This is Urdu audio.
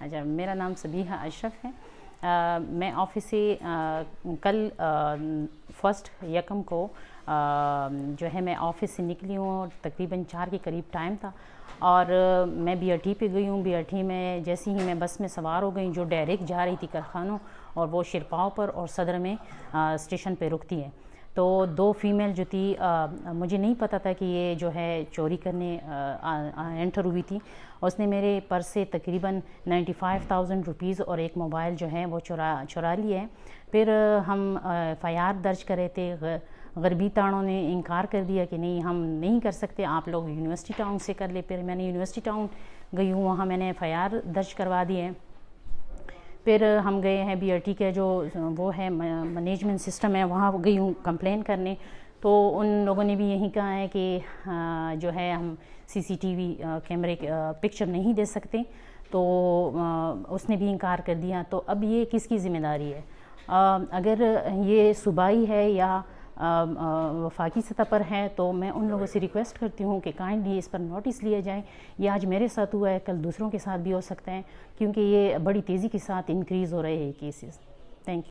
اچھا، میرا نام سبیحہ اشرف ہے. میں آفس سے کل 1 کو جو ہے میں آفس سے نکلی ہوں اور تقریباً 4 کے قریب ٹائم تھا اور میں BRT پہ گئی ہوں. BRT میں جیسے ہی میں بس میں سوار ہو گئی جو ڈائریکٹ جا رہی تھی کارخانوں اور وہ شیرپاؤ پر اور صدر میں اسٹیشن پہ رکتی ہے. تو 2 فیمیل جو تھی مجھے نہیں پتہ تھا کہ یہ جو ہے چوری کرنے انٹر ہوئی تھی. اس نے میرے پرس سے تقریباً 95,000 روپیز اور ایک موبائل جو ہے وہ چرا لیے. پھر ہم FIR درج کر رہے تھے. غربی تاڑوں نے انکار کر دیا کہ نہیں ہم نہیں کر سکتے, آپ لوگ یونیورسٹی ٹاؤن سے کر لے. پھر میں نے یونیورسٹی ٹاؤن گئی ہوں, وہاں میں نے FIR درج کروا دی ہے. پھر ہم گئے ہیں BRT کے جو وہ ہے مینجمنٹ سسٹم ہے وہاں گئی ہوں کمپلین کرنے. تو ان لوگوں نے بھی یہی کہا ہے کہ جو ہے ہم CCTV کیمرے پکچر نہیں دے سکتے. تو اس نے بھی انکار کر دیا. تو اب یہ کس کی ذمہ داری ہے؟ اگر یہ صوبائی ہے یا وفاقی سطح پر ہے تو میں ان لوگوں سے ریکویسٹ کرتی ہوں کہ کائنڈلی اس پر نوٹس لیا جائے. یہ آج میرے ساتھ ہوا ہے, کل دوسروں کے ساتھ بھی ہو سکتا ہے, کیونکہ یہ بڑی تیزی کے ساتھ انکریز ہو رہے ہیں کیسز. Thank you.